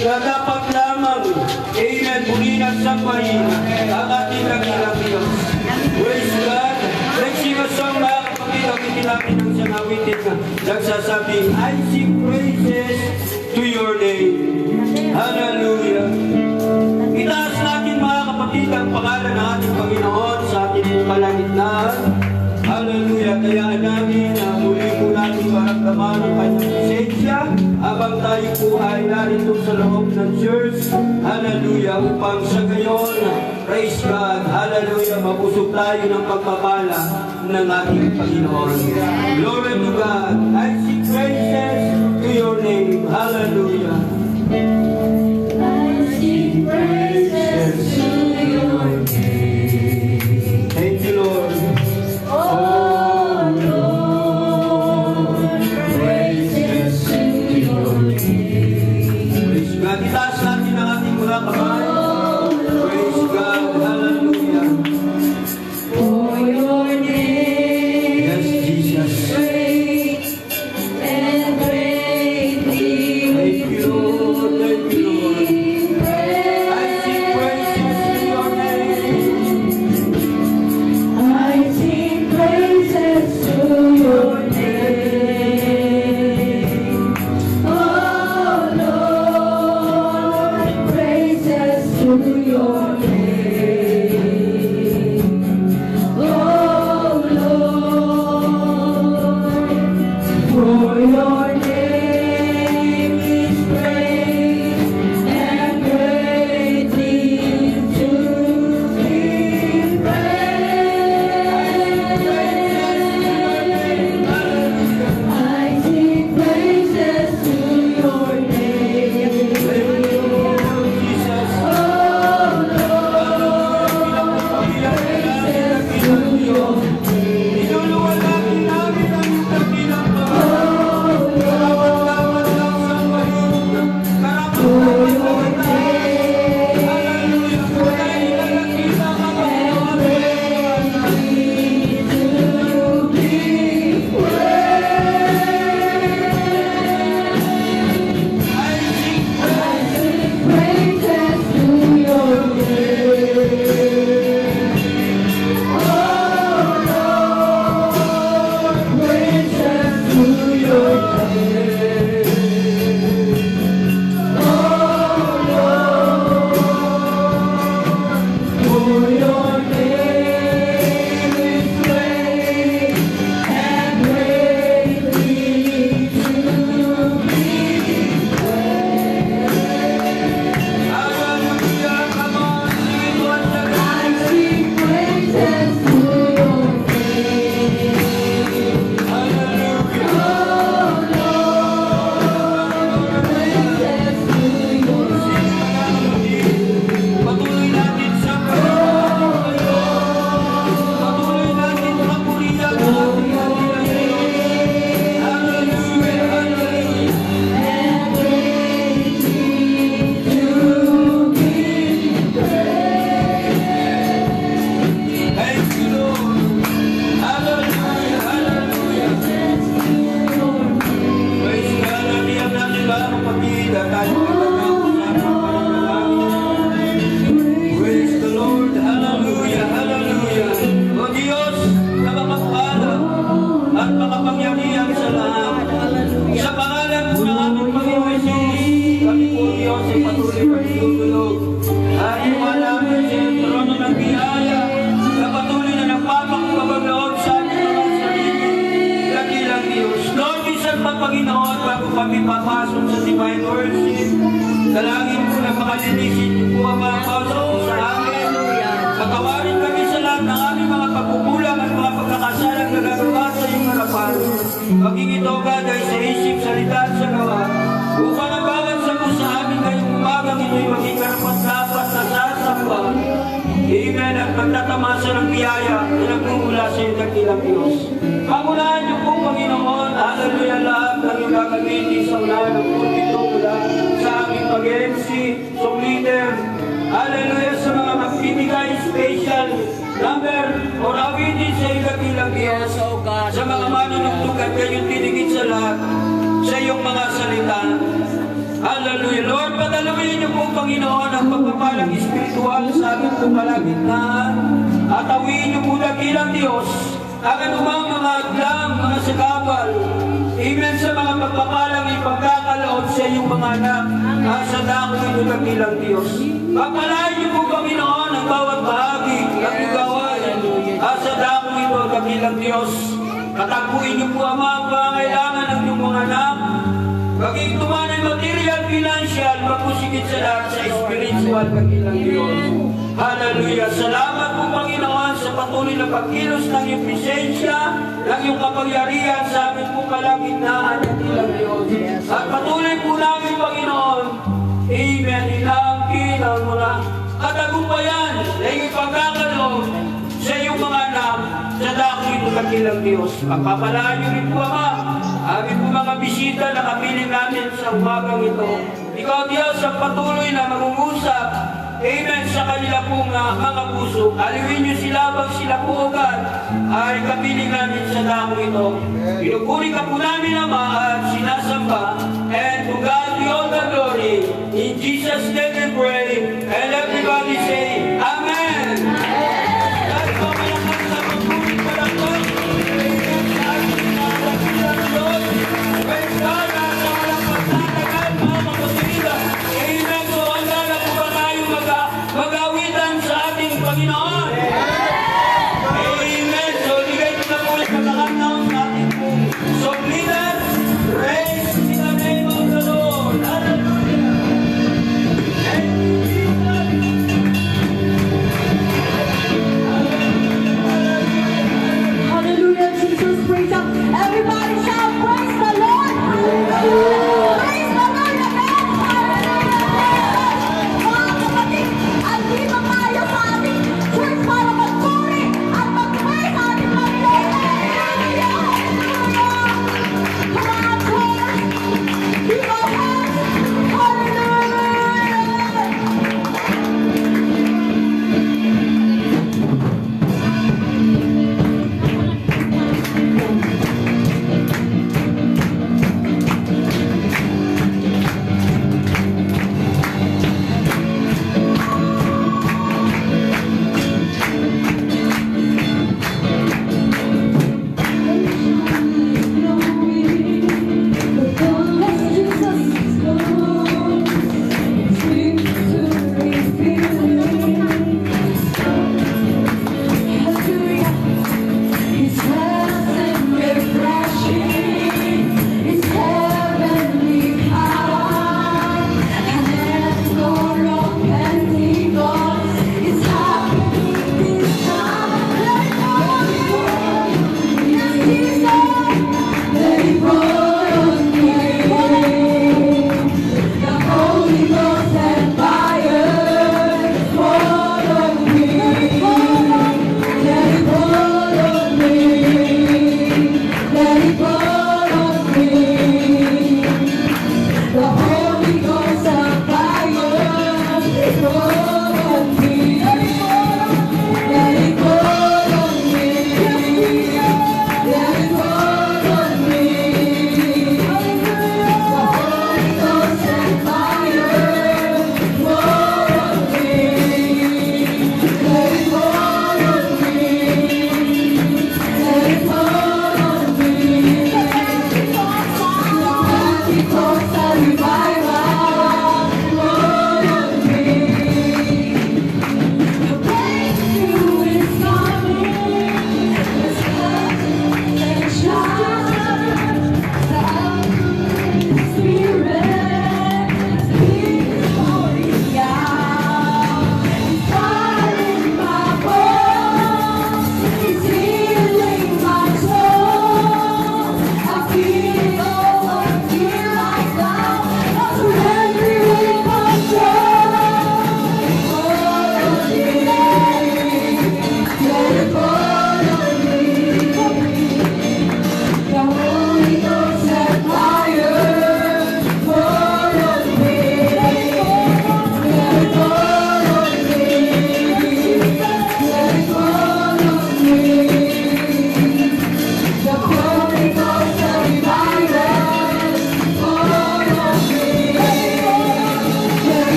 na dapat lamang, amen, muli nagsampahin ang ating dakilang Diyos. Praise God. Let's sing a song mga kapatid, ang itinapin ng siyang awitin na nagsasabing, I sing praises to your name. Hallelujah. Itaas natin mga kapatid ang pangalan ng ating Panginoon sa ating kalagitnaan. Hallelujah. Kaya namin na muli po natin maramdaman ang kanyang presensya habang tayo po ay narito sa loob ng church. Hallelujah. Upang sa gayon, praise God. Hallelujah. Mabusog tayo ng pagpapala ng ating Panginoon. Glory to God. I sing praises to your name. Hallelujah. I sing praises to your name. Thank you, Lord. Oh Lord, praises to your name. Praise God. Itaas natin ang ating mga kamay. Praise God. Hallelujah. For your name Yes, Jesus. great and greatly Thank you, Lord. Thank you, Lord. I sing praises to your name. I sing praises to your name. Oh Lord, praises to your name. Oh Lord, for your name is great and greatly to be praised. I sing praises to your name. Jesus. Oh Lord, praises to your name. Inuluwalhati namin ang iyong dakilang Oh Panginoon. Karapat-dapat lang sa mahirap. for Karapat-dapat your lang. name Hallelujah. Kaya nakita ka ba? I sing praises to your name. Oh Lord, praises to your name. Oh Lord, for your name is great and greatly to be Hallelujah. Come on, sing it once I again. sing praises to your name. Hallelujah. Oh Lord, praises to your name. Patuloy natin sa patuloy natin sa purihan ng ating dakilang Diyos. Hallelujah. Hallelujah. And greatly to be praised. Thank you, Lord. Hallelujah. Hallelujah. Praise God. Natiyak natin ba ang kapatid at tayo magkakausapan pa rin natin. Praise the Lord. Hallelujah. Hallelujah. O Diyos na mapagpala at makapangyarihan sa lahat. Sa pangalan po ng aming Panginoon Jesus, kami po Diyos ay patuloy pagtutulog. At iwan namin sa trono ng biyaya na patuloy na nagpapakapaglaon sa aming mga sarili. Dakilang Diyos. Lord, minsan pa Panginoon, bago kami papasok sa divine worship, dalangin po na makalinisin niyo po ang mga pasok po sa amin. Patawarin kami sa lahat ng aming mga pagkukulang at mga pagkakasalang nagagawa sa iyong harapan. Maging ito, God, ay sa isip, salita at sa gawa. Upang ang bawat sagot sa amin ngayong umagang ito'y maging karapat-dapat na sasamba. Amen. At magtatamasa ng biyaya na nagmumula sa iyong dakilang Diyos. Pangunahan niyo po, Panginoon, hallelujah, lahat ng iyong gagamitin sa unahan ng pulpito mula sa aming pag-MC, song leader, hallelujah, sa mga magbibigay special number o awitin sa iyong dakilang Diyos, sa mga manunugtog at gayon tinigit sa lahat, sa iyong mga salita. Hallelujah. Lord, padalawa Patuloy niyo po, Panginoon, ang pagpapalang espiritual sa aming pumalagitnaan. At awiin niyo po dakilang Diyos ang anumang mga aglang, mga sagabal. Amen sa mga pagpapalang ipagkakalood sa iyong mga anak. Sa dako ito dakilang Diyos. Papalain niyo po, Panginoon, ang bawat bahagi ng gawain. Sa dako ito dakilang Diyos. Katagpuin niyo po, Ama, ang pangailangan ng iyong mga anak. Maging tumanay material, financial, magpusigit sa lahat sa spiritual dakilang Diyos. Hallelujah! Salamat po, Panginoon, sa patuloy na pagkilos ng iyong presensya, ng iyong kapangyarihan sa amin po kalagitnaan dakilang Diyos. At patuloy po namin, Panginoon, Amen, inaangkin ang mga katagumpayan na iyong pagkakaloob sa iyong mga anak sa dako ito dakilang Diyos. Pagpapalaan niyo rin po, Ama, aming po mga bisita na kapiling namin sa umagang ito. Ikaw, Diyos, ang patuloy na mangungusap, Amen, sa kanila pong mga puso. Aliwin niyo sila bang sila po agad ay kapiling namin sa dako ito. Pinupuri ka po namin, Ama, at sinasamba. And to God be all the glory. In Jesus' name we pray. And everybody say, Amen. At pamayakan sa pagpulit pa lang po. Amen. Sa ating dakilang Diyos. Praise God. Nasa walang pagtatagal, mga kapatiran. Amen. So, handa na po ba tayo mag-awitan sa ating Panginoon? Amen. So, ligay ko na po ulit ang sa ating pong song leader. Praise in the name of the Lord.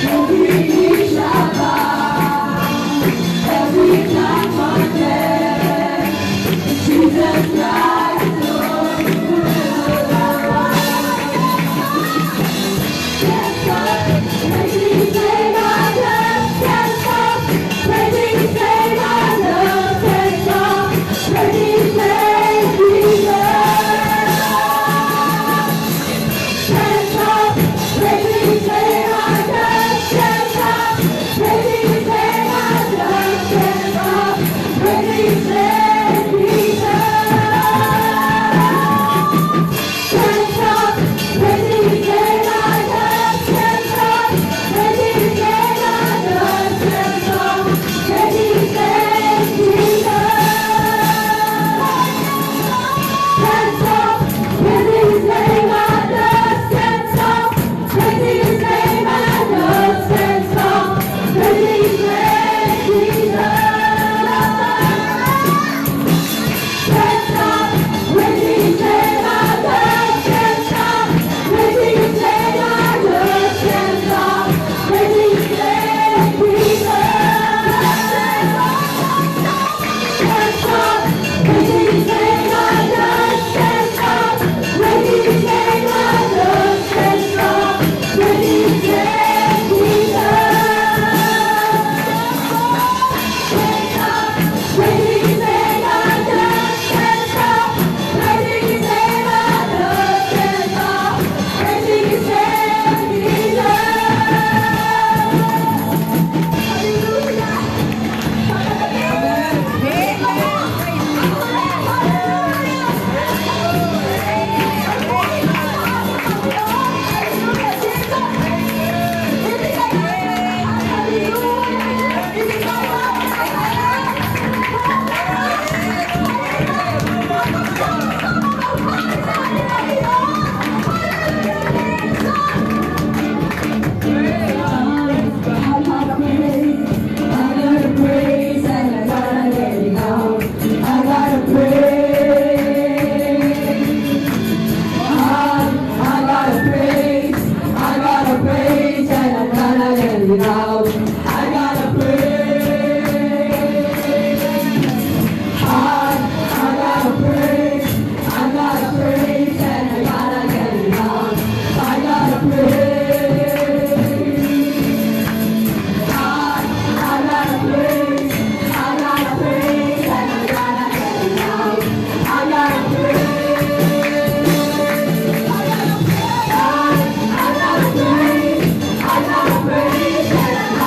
Every knee shall bow, every tongue confess, Jesus Christ is Lord. Yes, God, praising His name, I just can't stop. Praising His name, I just can't stop. Praising His name, Jesus. Can't stop. Praising His name, I just can't stop. Praising His name, I just can't stop. Praising His name, Jesus. Can't stop. Praising His name, I just can't stop. Praising His name, I just can't stop. Praising His name, Jesus. Can't stop. Praising His name, I just can't stop. Praising His name, I just can't stop. Praising His name, Jesus. Can't stop. Praising His name, I just can't stop. Praising His name, I just can't stop. Praising His name, Jesus. Can't stop. Praising His name, I just can't stop. Praising His name, I just can't stop. Praising His name, Jesus. Praising His name, I just can't stop. Praising His name, I just can't stop. Praising His name, Jesus. I gotta praise,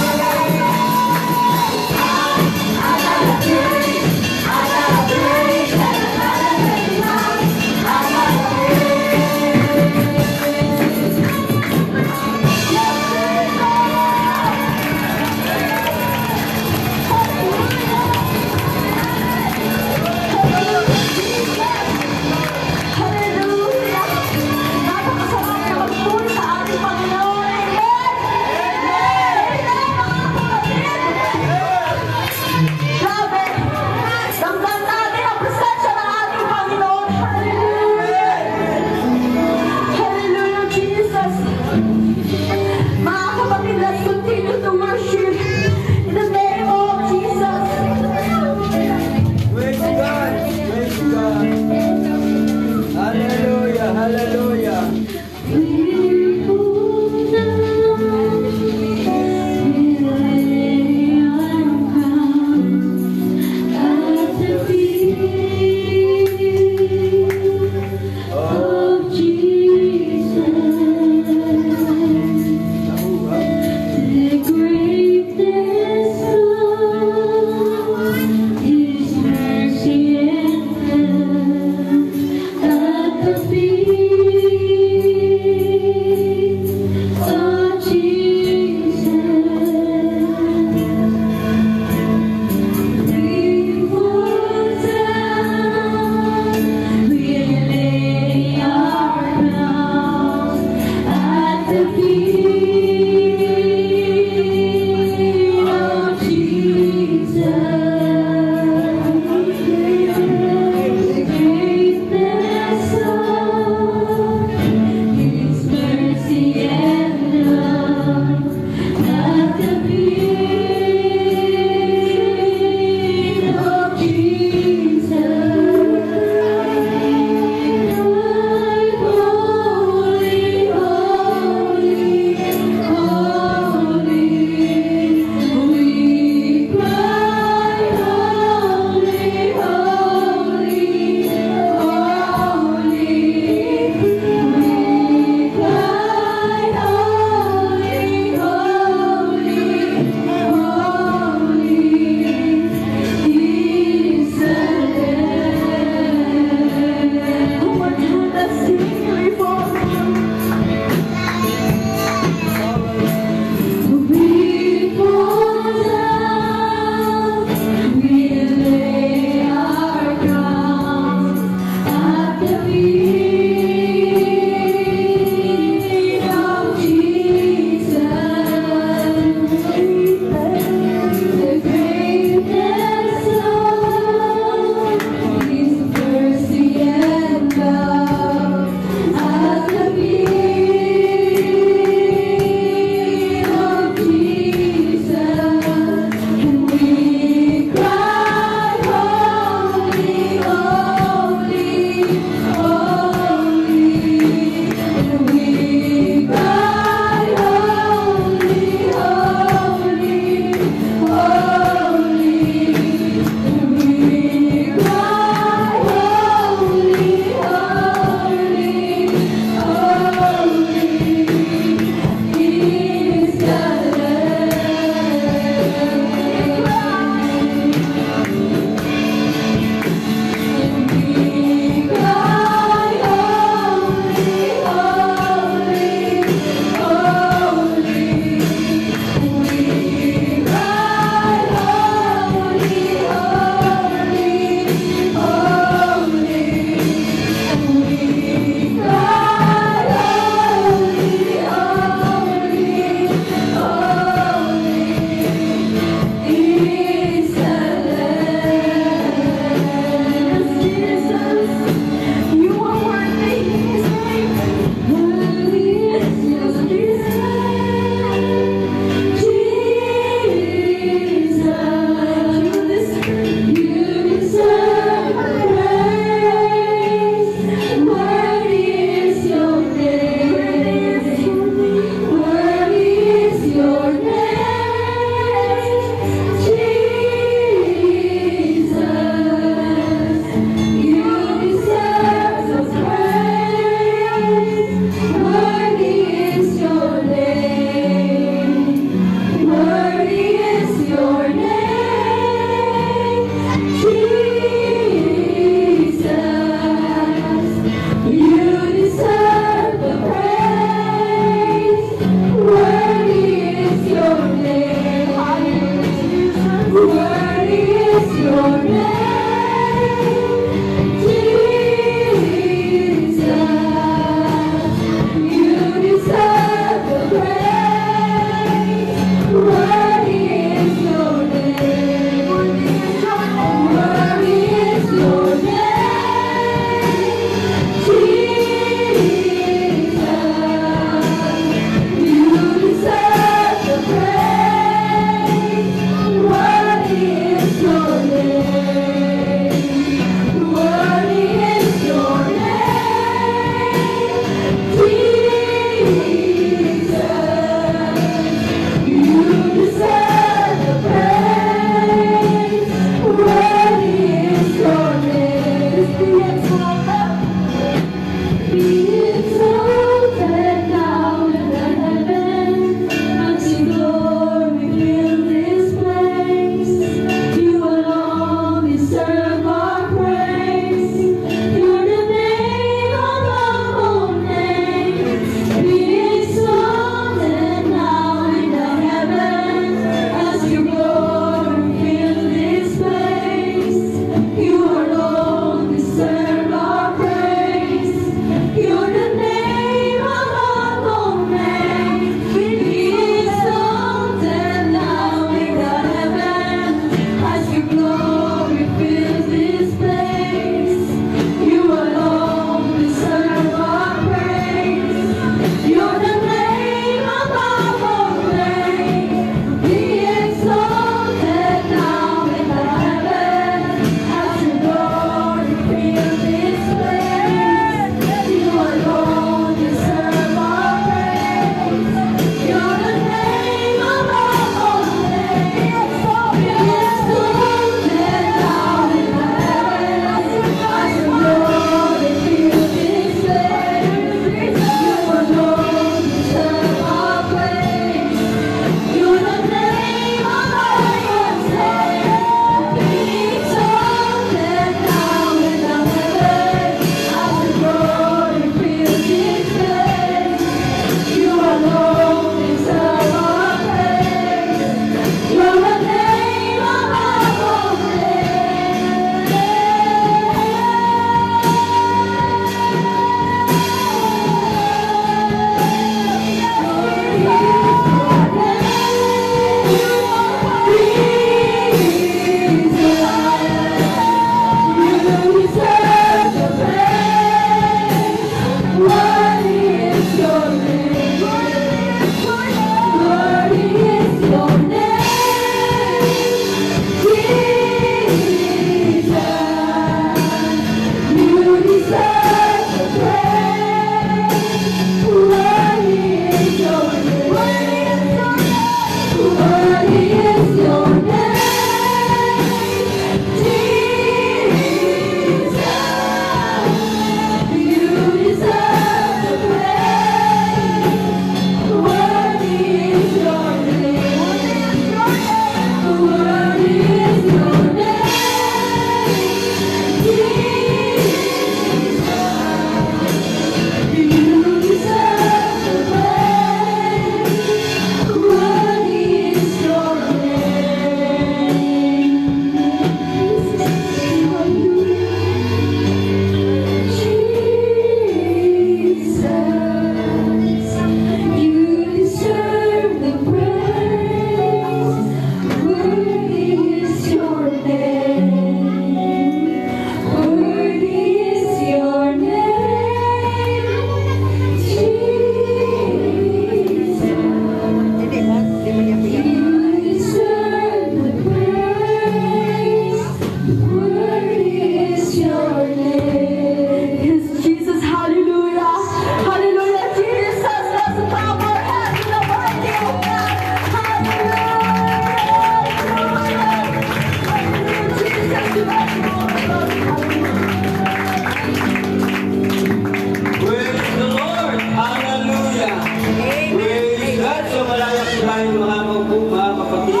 tayo makakaupo mga kapatid.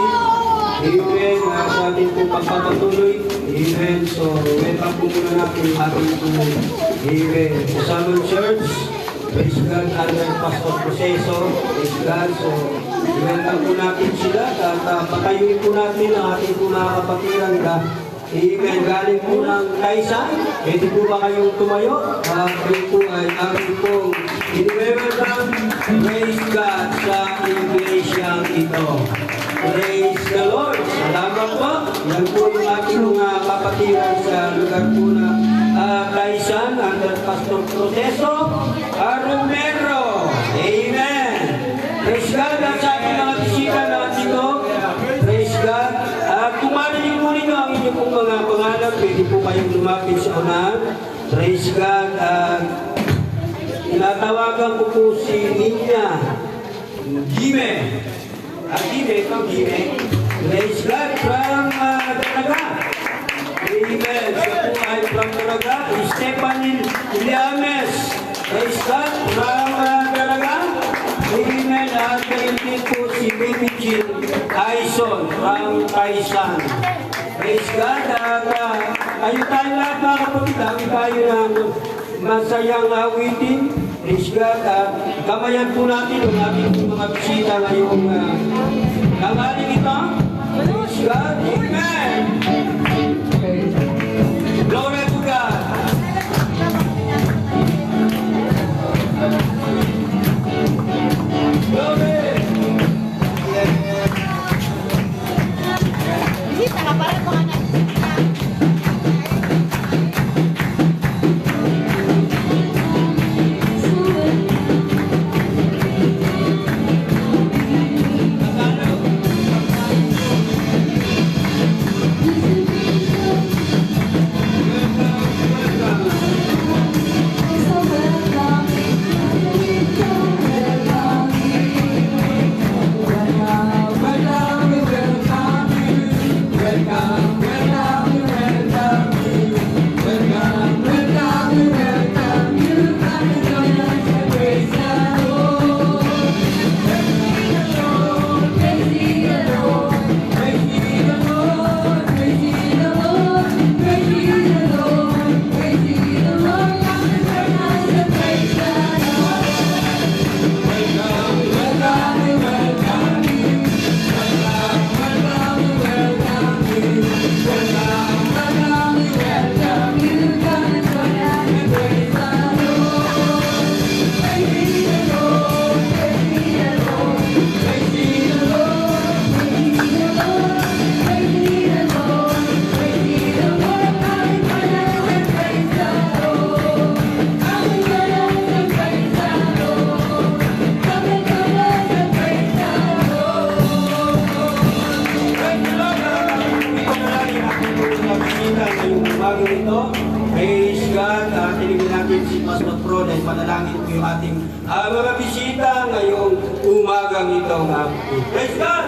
Amen. Sa ating pong pagpapatuloy. Amen. So, welcome po muna natin ang ating po. Amen. Sa Salon Church. Praise God, under Pastor Proceso. Praise God. So, welcome po natin sila. At patayuin po natin ang ating po mga kapatiran. Amen. Galing po ng Kaisa. Pwede po ba kayong tumayo? Kayo po ay ating pong in-welcome. Praise God sa iglesyang ito. Praise the Lord. Salamat po. Yan po yung ating mga kapatiran sa lugar po na Kaisan, under Pastor Proceso Romero. Amen. Praise God. At sa ating mga bisita na dito. Praise God. Kung marinig mo ninyo ang inyong pong mga pangalan, pwede po kayong lumapit sa unahan. Praise God. Tinatawagan ko po si Ninya Gime. Gime, ito Gime. Praise God from Dalaga. Amen. Siya po ay from Dalaga. Stephanie Iliames. Praise God from Dalaga. Amen. At kayo po si Baby Jill Aison from Kaisan. Praise God. Ayun tayo lahat mga kapatid. Dami tayo ng masayang awitin. Praise God. Gamayan po natin ang ating mga bisita ngayong tangaling ito. Praise God. Amen. Glory to God. Glory. Bisita ka para mga Praise God. Tinignan natin si Pastor Pro dahil panalangin po yung ating mga bisita ngayong umagang ito. Praise God!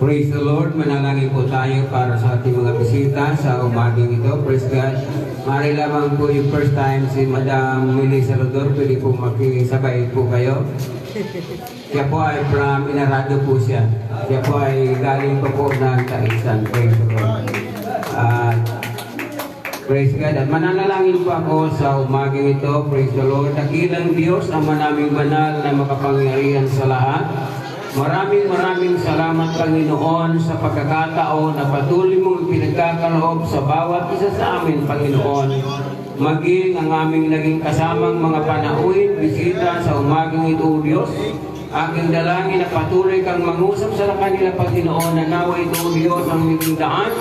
Praise the Lord. Manalangin po tayo para sa ating mga bisita sa umagang ito. Praise God. Mari lamang po yung first time si Madam Millie Salvador. Pwede po makisabay po kayo. Siya po ay from Inarado po siya. Siya po ay galing po po ng Kaisan. Praise the Lord. Praise God. At mananalangin po ako sa umagang ito. Praise the Lord. Dakilang Diyos, ang manaming banal na makapangyarihan sa lahat. Maraming salamat, Panginoon, sa pagkakataon na patuloy mong pinagkakaloob sa bawat isa sa amin, Panginoon. Maging ang aming naging kasamang mga panauhin, bisita sa umagang ito, Diyos. Aking dalangin na patuloy kang mangusap sa kanila, Panginoon, na nawa ito, Diyos, ang maging daan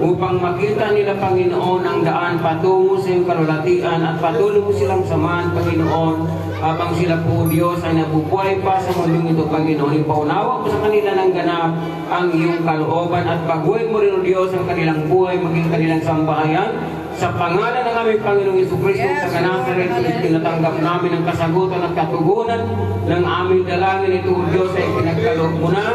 upang makita nila, Panginoon, ang daan patungo sa iyong kalulatian at patuloy mo silang samahan, Panginoon, habang sila po, Diyos, ay nabubuhay pa sa mundong ito, Panginoon. Ipaunawa mo sa kanila ng ganap ang iyong kalooban at pagbuhay mo rin, O Diyos, ang kanilang buhay, maging kanilang sambahayan. Sa pangalan ng aming Panginoong Jesucristo, sa Nazaret, tinatanggap namin ang kasagutan at katugunan ng aming dalangin ito, Diyos, ay pinagkaloob mo na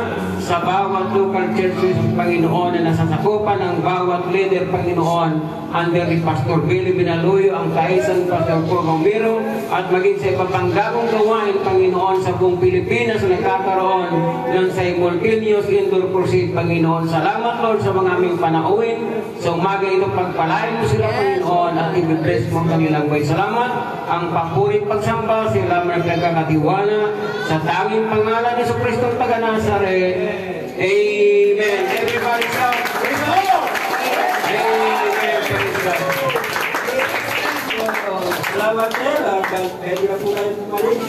sa bawat local churches, Panginoon, na nasasakupan ng bawat leader, Panginoon, under ni Pastor Billy Binaluyo, ang kaisang Pastor Paul Romero, at maging sa iba pang gagong gawain, Panginoon, sa buong Pilipinas na nagkakaroon ng simultaneous indoor proceed, Panginoon. Salamat, Lord, sa mga aming panauhin. Sa umaga ito, pagpalain mo sila, Panginoon, at i-bless mo ang kanilang buhay. Salamat, ang papuring pagsamba, sila nagkakatiwala sa tanging pangalan ni Jesucristo ang taga-Nazaret. Amen. Everybody shout, praise the Lord! Amen. Praise God. Salamat sir. Pwede na po kayo pumalit.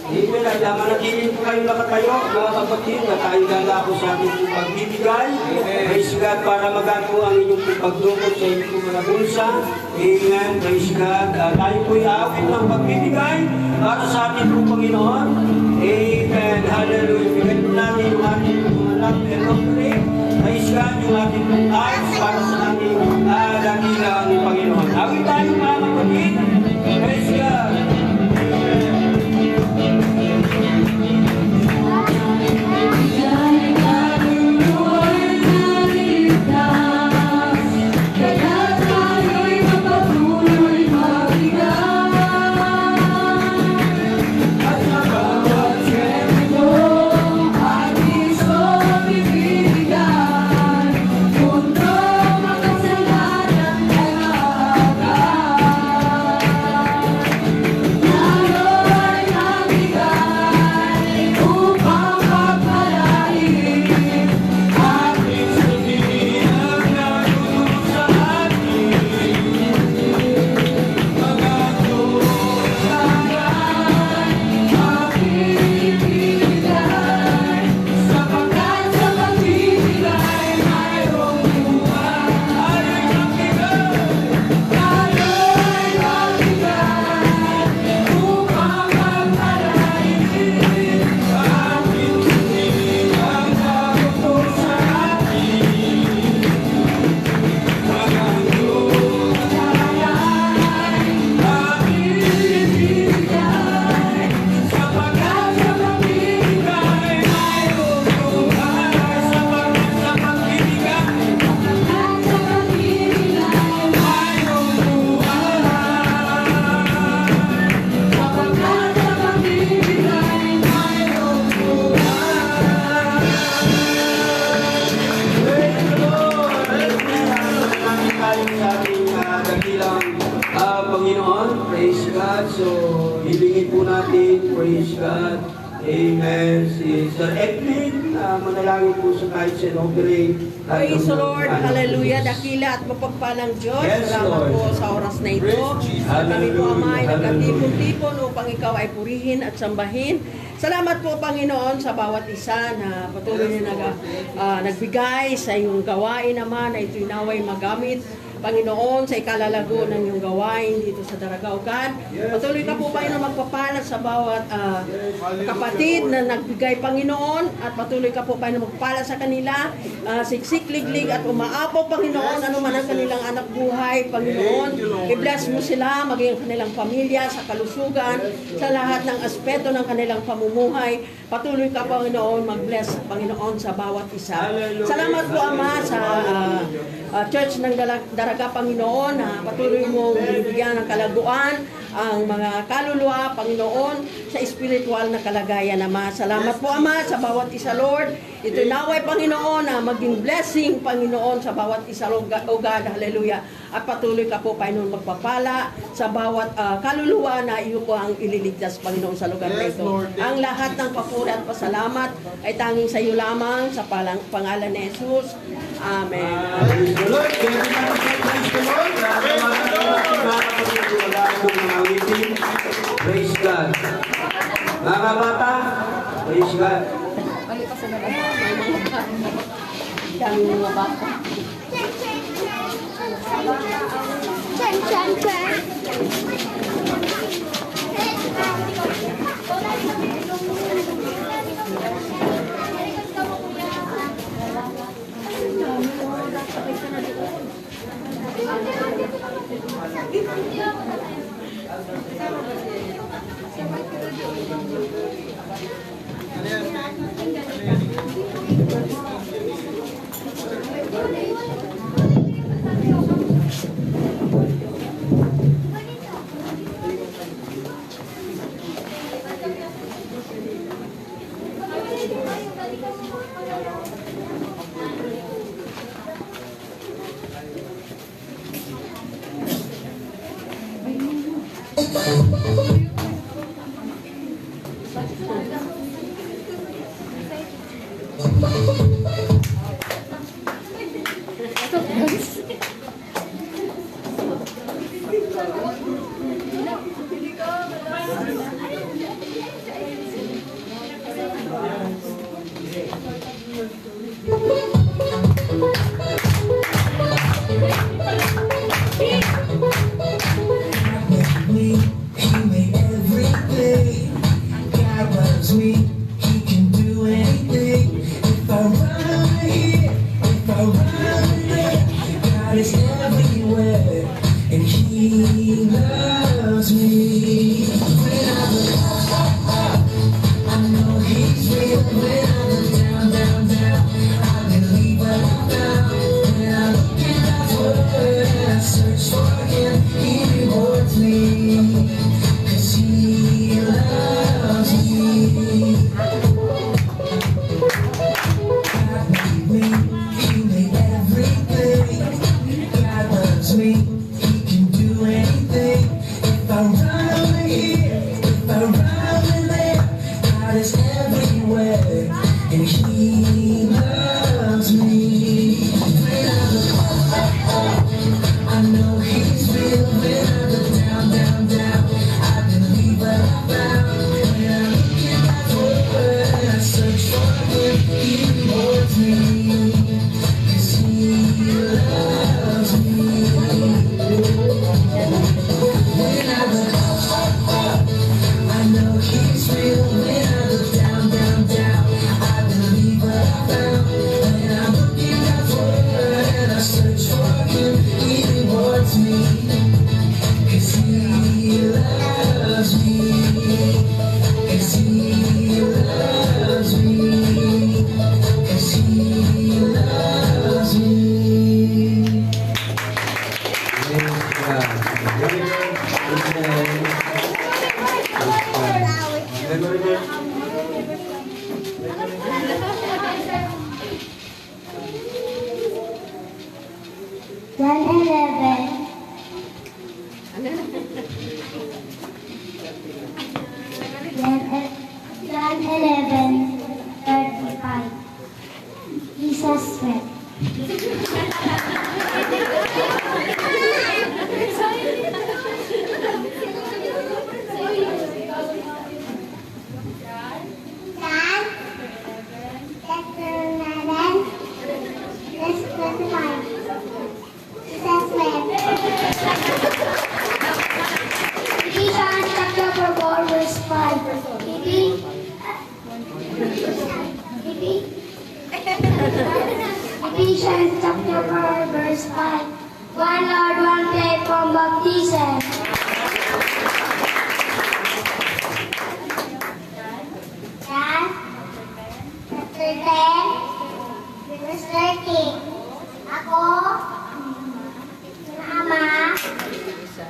Amen. At manatili po kayo nakatayo, mga kapatid, na tayo lalako sa ating pagbibigay. Praise God, para maganto ang inyong pagdukot sa inyong mga bulsa. Amen. Praise God. Tayo po'y aawit ng pagbibigay para sa ating po Panginoon. Amen. Hallelujah. Bigyan po natin yung ating mga love and offering. Praise God, yung ating pong tithes para sa ating dakilang ni Panginoon. Awit tayo mga kapatid. Praise God. Panginoon, praise God. So, hilingin po natin, praise God. Amen. Si Sir Edwin, manalangin po sa kahit sa offering. Praise the Lord, hallelujah, dakila at mapagpalang Diyos. Yes, Salamat Lord. po sa oras na ito. At kami po, Ama, ay nagkatipon-tipon upang ikaw ay purihin at sambahin. Salamat po, Panginoon, sa bawat isa na patuloy na nagbigay sa iyong gawain, Ama, na ito'y naway magamit, Panginoon, sa ikalalago ng iyong gawain dito sa Daragaugan. Patuloy ka po, Panginoon, magpapala sa bawat kapatid na nagbigay, Panginoon, at patuloy ka po, Panginoon, magpapala sa kanila, siksik, liglig, at umaapaw, Panginoon, ano man ang kanilang anak buhay, Panginoon. I-bless mo sila, maging kanilang pamilya, sa kalusugan, sa lahat ng aspeto ng kanilang pamumuhay. Patuloy ka, Panginoon, mag-bless, Panginoon, sa bawat isa. Salamat po, Ama, sa Church ng Daraga, Panginoon, na patuloy mong bibigyan ng kalaguan ang mga kaluluwa, Panginoon, sa espiritual na kalagayan, Ama. Salamat po, Ama, sa bawat isa, Lord. Ito naway, Panginoon, na maging blessing, Panginoon, sa bawat isa, O God, hallelujah. At patuloy ka po, Panginoon, magpapala sa bawat kaluluwa na iyo po ang ililigtas, Panginoon, sa lugar na ito. Ang lahat ng papuri at pasalamat ay tanging sa iyo lamang, sa pangalan ni Jesus. Amen. Praise the Lord. Praise the Lord. Wala akong mga awitin. Praise God. Mga bata, praise God. Daming mga bata. John 11:35. Jesus wept. John chapter 11, verse 25. Jesus wept. Ephesians chapter 4, verse 5. Ephesians chapter 4, verse 5. One Lord, one faith, one baptism. John chapter 10, verse 13. Ako, ng Ama, isa.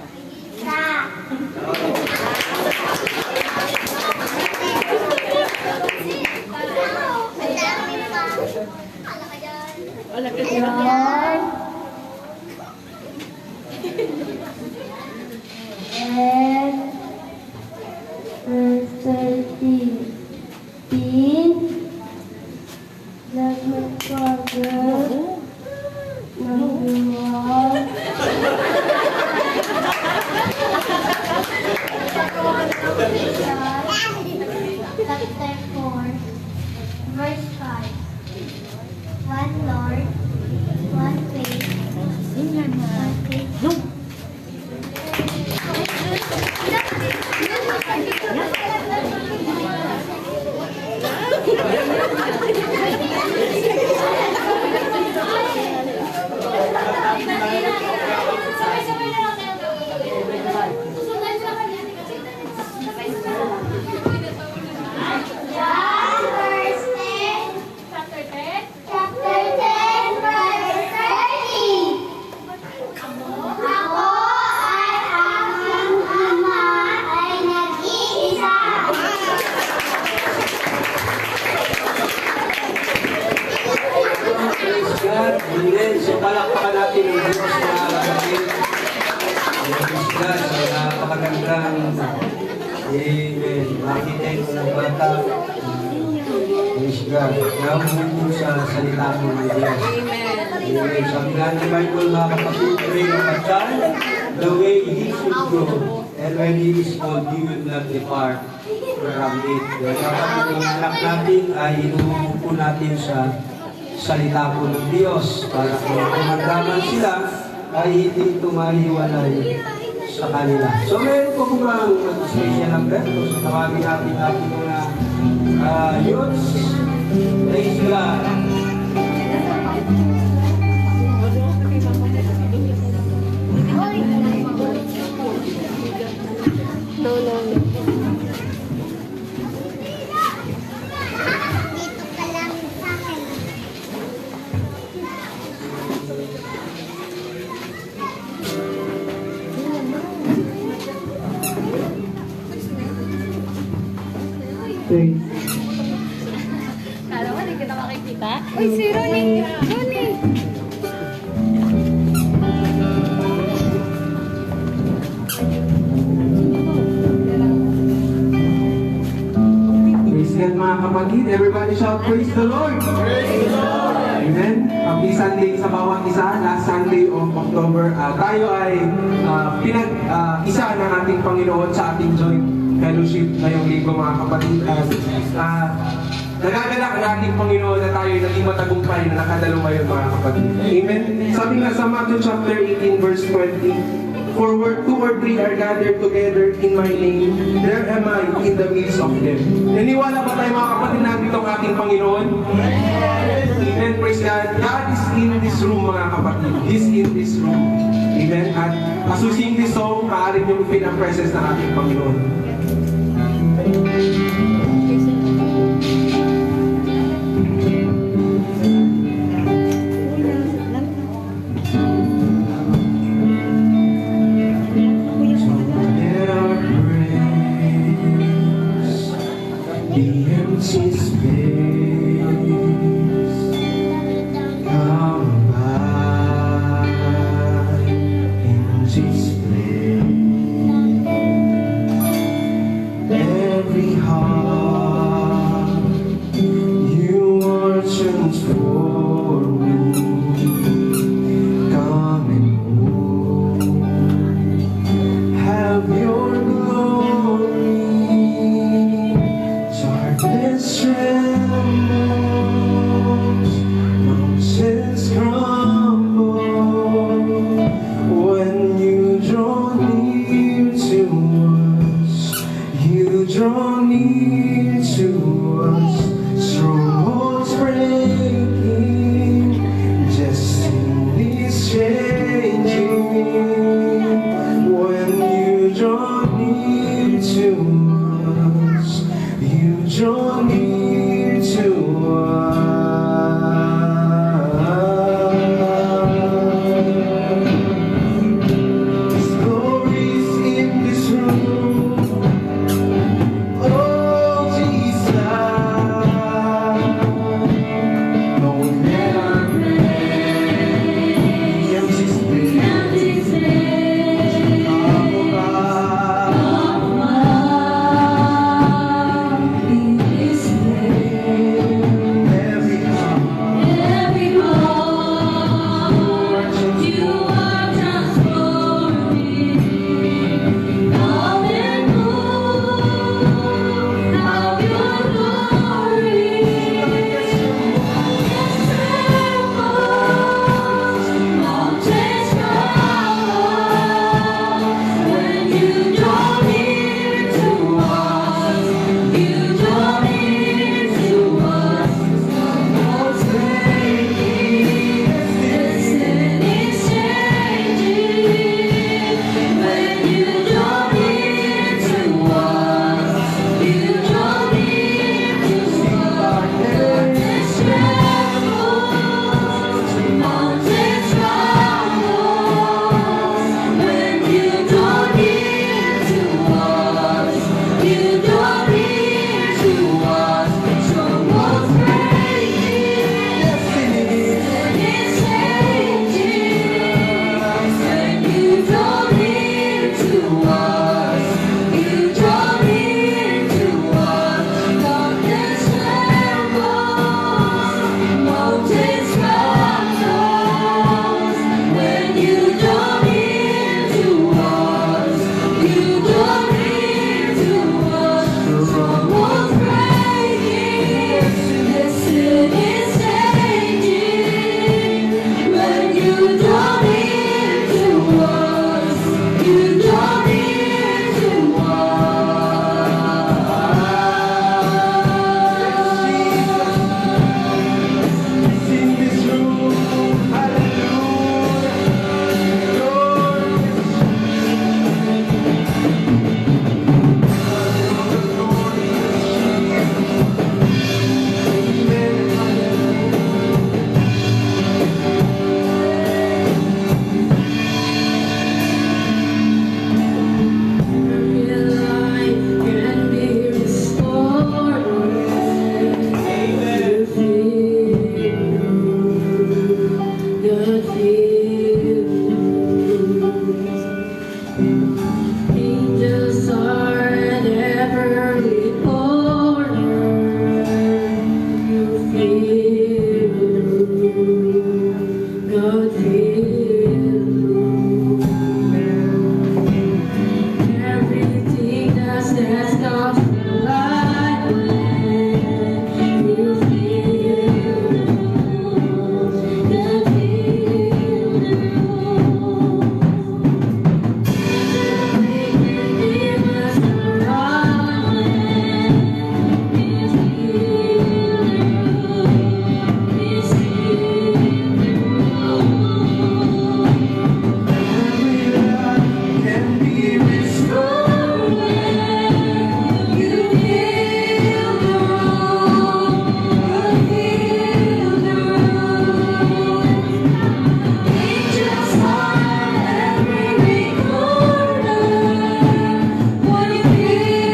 Wala ka Lord, and verse 13. Let my Father number one. Chapter 4, verse 5. One Lord, one faith, one faith. John Talagang, amen. Makita yung mga bata. Praise God. Namumunod sa salita mo ng Diyos. Amen. Sabi nga ni Michael, mga kapatid, train up a child the way he should go. And when he is old, he will not depart from it. Kaya kapatid, ang anak natin ay inuupo natin sa salita po ng Diyos para kung kumagdaman sila ay hindi tumaliwalay sa kanila. So meron po kung bang mag-special ng verso sa tawagin natin natin mga youths. Praise God. Kala mo, hindi kita makikita? Uy, si Ronnie! Ronnie! Praise God mga kapatid. Everybody shout, praise the Lord! Praise the Lord! Amen. Happy Sunday sa bawat isa. Last Sunday of October, tayo ay pinag-isa ng ating Panginoon sa ating joint fellowship ngayong linggo mga kapatid. Nagagalak ang ating Panginoon na tayo naging matagumpay na nakadalo ngayon mga kapatid. Amen. Sabi nga sa Matthew chapter 18 verse 20, "For where 2 or 3 are gathered together in my name, there am I in the midst of them." Naniwala ba tayo mga kapatid na dito ang ating Panginoon? Amen. Praise God. God is in this room mga kapatid. He's in this room. Amen. At as we sing this song, maaari niyong feel ang presence ng ating Panginoon. Draw near to us, strongholds breaking, destinies changing. When you draw